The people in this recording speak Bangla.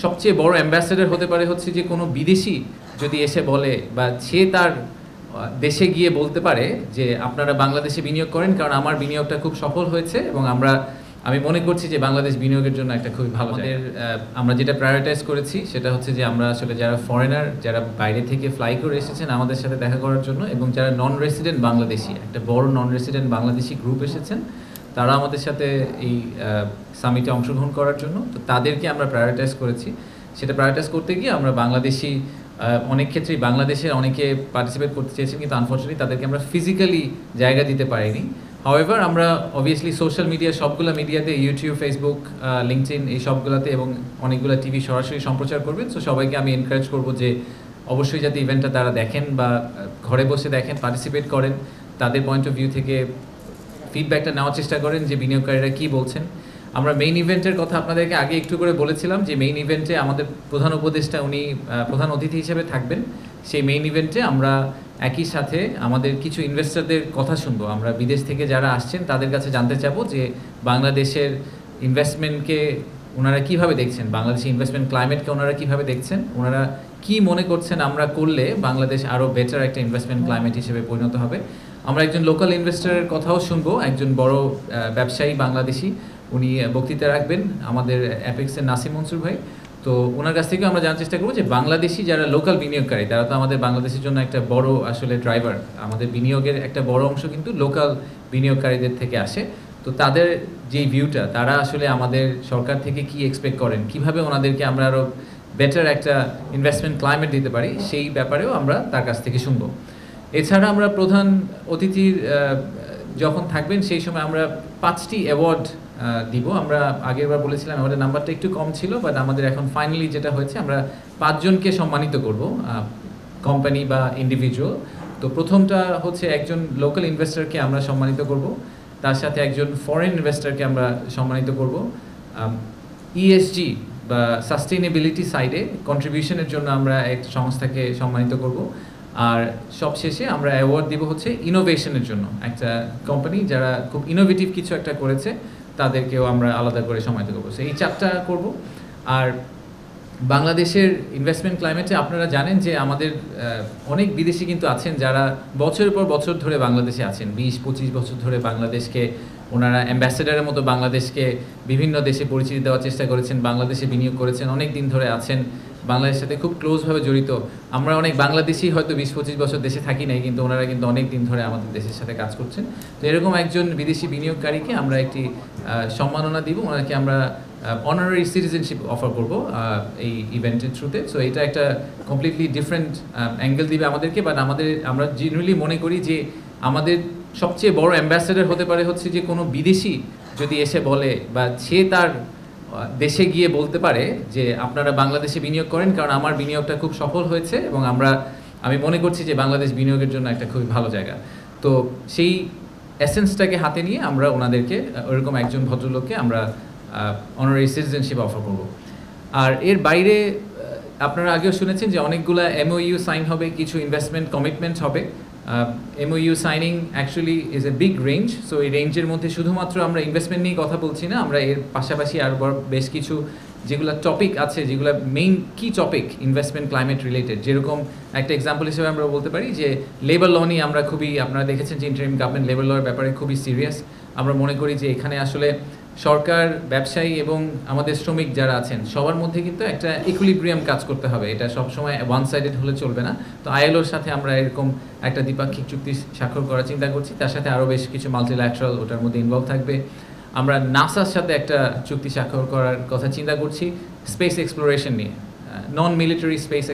সবচেয়ে বড় অ্যাম্বাসেডর হতে পারে হচ্ছে যে কোনো বিদেশি যদি এসে বলে বা সে তার দেশে গিয়ে বলতে পারে যে আপনারা বাংলাদেশে বিনিয়োগ করেন কারণ আমার বিনিয়োগটা খুব সফল হয়েছে এবং আমি মনে করছি যে বাংলাদেশ বিনিয়োগের জন্য একটা খুবই ভালো আমরা যেটা প্রায়োরিটাইজ করেছি সেটা হচ্ছে যে আমরা আসলে যারা ফরেনার যারা বাইরে থেকে ফ্লাই করে এসেছেন আমাদের সাথে দেখা করার জন্য এবং যারা নন রেসিডেন্ট বাংলাদেশি একটা বড় নন রেসিডেন্ট বাংলাদেশি গ্রুপ এসেছেন তারা আমাদের সাথে এই সামিটে অংশগ্রহণ করার জন্য তো তাদেরকে আমরা প্রায়োরিটাইজ করেছি সেটা প্রায়োরিটাইজ করতে গিয়ে আমরা বাংলাদেশি অনেক ক্ষেত্রেই বাংলাদেশের অনেকে পার্টিসিপেট করতে চেয়েছেন কিন্তু আনফর্চুনেটলি তাদেরকে আমরা ফিজিক্যালি জায়গা দিতে পারিনি হাউএভার আমরা অবভিয়াসলি সোশ্যাল মিডিয়া সবগুলো মিডিয়াতে ইউটিউব ফেসবুক লিঙ্কডইন এই সবগুলোতে এবং অনেকগুলো টিভি সরাসরি সম্প্রচার করবেন সো সবাইকে আমি এনকারেজ করব যে অবশ্যই যাতে ইভেন্টটা তারা দেখেন বা ঘরে বসে দেখেন পার্টিসিপেট করেন তাদের পয়েন্ট অফ ভিউ থেকে ফিডব্যাকটা নেওয়ার চেষ্টা করেন যে বিনিয়োগকারীরা কী বলছেন আমরা মেইন ইভেন্টের কথা আপনাদেরকে আগে একটু করে বলেছিলাম যে মেইন ইভেন্টে আমাদের প্রধান উপদেষ্টা উনি প্রধান অতিথি হিসেবে থাকবেন সেই মেইন ইভেন্টে আমরা একই সাথে আমাদের কিছু ইনভেস্টরদের কথা শুনবো আমরা বিদেশ থেকে যারা আসছেন তাদের কাছে জানতে চাবো যে বাংলাদেশের ইনভেস্টমেন্টকে ওনারা কীভাবে দেখছেন বাংলাদেশের ইনভেস্টমেন্ট ক্লাইমেটকে ওনারা কীভাবে দেখছেন ওনারা কী মনে করছেন আমরা করলে বাংলাদেশ আরও বেটার একটা ইনভেস্টমেন্ট ক্লাইমেট হিসেবে পরিণত হবে আমরা একজন লোকাল ইনভেস্টরের কথাও শুনবো একজন বড় ব্যবসায়ী বাংলাদেশি উনি বক্তৃতা রাখবেন আমাদের অ্যাপেক্সের নাসিম মনসুর ভাই তো ওনার কাছ থেকেও আমরা জানার চেষ্টা করবো যে বাংলাদেশি যারা লোকাল বিনিয়োগকারী তারা তো আমাদের বাংলাদেশের জন্য একটা বড় আসলে ড্রাইভার আমাদের বিনিয়োগের একটা বড় অংশ কিন্তু লোকাল বিনিয়োগকারীদের থেকে আসে তো তাদের যেই ভিউটা তারা আসলে আমাদের সরকার থেকে কি এক্সপেক্ট করেন কিভাবে ওনাদেরকে আমরা আরও বেটার একটা ইনভেস্টমেন্ট ক্লাইমেট দিতে পারি সেই ব্যাপারেও আমরা তার কাছ থেকে শুনবো এছাড়া আমরা প্রধান অতিথির যখন থাকবেন সেই সময় আমরা 5টি অ্যাওয়ার্ড দিব আমরা আগেরবার বলেছিলাম আমাদের নাম্বারটা একটু কম ছিল বাট আমাদের এখন ফাইনালি যেটা হয়েছে আমরা 5 জনকে সম্মানিত করব কোম্পানি বা ইন্ডিভিজুয়াল তো প্রথমটা হচ্ছে একজন লোকাল ইনভেস্টরকে আমরা সম্মানিত করব তার সাথে একজন ফরেন ইনভেস্টরকে আমরা সম্মানিত করব ইএসজি বা সাস্টেইনেবিলিটি সাইডে কন্ট্রিবিউশনের জন্য আমরা এক সংস্থাকে সম্মানিত করব আর সবশেষে আমরা অ্যাওয়ার্ড দিব হচ্ছে ইনোভেশনের জন্য একটা কোম্পানি যারা খুব ইনোভেটিভ কিছু একটা করেছে তাদেরকেও আমরা আলাদা করে সম্মানিত করবো এই 4টা করব আর বাংলাদেশের ইনভেস্টমেন্ট ক্লাইমেটে আপনারা জানেন যে আমাদের অনেক বিদেশি কিন্তু আছেন যারা বছরের পর বছর ধরে বাংলাদেশে আছেন 20-25 বছর ধরে বাংলাদেশকে ওনারা অ্যাম্বাসেডারের মতো বাংলাদেশকে বিভিন্ন দেশে পরিচিতি দেওয়ার চেষ্টা করেছেন বাংলাদেশে বিনিয়োগ করেছেন অনেক দিন ধরে আছেন বাংলাদেশের সাথে খুব ক্লোজভাবে জড়িত আমরা অনেক বাংলাদেশি হয়তো 20-25 বছর দেশে থাকি নাই কিন্তু ওনারা কিন্তু অনেক দিন ধরে আমাদের দেশের সাথে কাজ করছেন তো এরকম একজন বিদেশি বিনিয়োগকারীকে আমরা একটি সম্মাননা দিব ওনাকে আমরা অনারারি সিটিজেনশিপ অফার করব এই ইভেন্টের থ্রুতে সো এটা একটা কমপ্লিটলি ডিফারেন্ট অ্যাঙ্গেল দিবে আমাদেরকে বাট আমরা জেনারেলি মনে করি যে আমাদের সবচেয়ে বড় অ্যাম্বাসেডর হতে পারে হচ্ছে যে কোনো বিদেশি যদি এসে বলে বা সে তার দেশে গিয়ে বলতে পারে যে আপনারা বাংলাদেশে বিনিয়োগ করেন কারণ আমার বিনিয়োগটা খুব সফল হয়েছে এবং আমি মনে করছি যে বাংলাদেশ বিনিয়োগের জন্য একটা খুবই ভালো জায়গা তো সেই এসেন্সটাকে হাতে নিয়ে আমরা ওনাদেরকে ওরকম একজন ভদ্রলোককে আমরা অনারারি সিটিজেনশিপ অফার করব আর এর বাইরে আপনারা আগেও শুনেছেন যে অনেকগুলো এমওইউ সাইন হবে কিছু ইনভেস্টমেন্ট কমিটমেন্টস হবে MOU signing actually is a big range so এই রেঞ্জের মধ্যে শুধুমাত্র আমরা ইনভেস্টমেন্ট নিয়ে কথা বলছি না আমরা এর পাশাপাশি আর বেশ কিছু যেগুলো টপিক আছে যেগুলো মেইন কি টপিক ইনভেস্টমেন্ট ক্লাইমেট রিলেটেড যেরকম একটা এক্সাম্পল হিসেবে আমরা বলতে পারি যে লেবার ল নিয়ে আমরা খুবই আপনারা দেখেছেন যে ইন্টারিম গভর্নমেন্ট লেবার লর ব্যাপারে খুবই সিরিয়াস আমরা মনে করি যে এখানে আসলে সরকার ব্যবসায়ী এবং আমাদের শ্রমিক যারা আছেন সবার মধ্যে কিন্তু একটা ইকুইলিব্রিয়াম কাজ করতে হবে এটা সবসময় ওয়ান সাইডেড হলে চলবে না তো আইএলওর সাথে আমরা এরকম একটা দ্বিপাক্ষিক চুক্তি স্বাক্ষর করার চিন্তা করছি তার সাথে আরও বেশ কিছু মাল্টিল্যাটারাল ওটার মধ্যে ইনভলভ থাকবে আমরা নাসার সাথে একটা চুক্তি স্বাক্ষর করার কথা চিন্তা করছি স্পেস এক্সপ্লোরেশন নিয়ে নন মিলিটারি স্পেস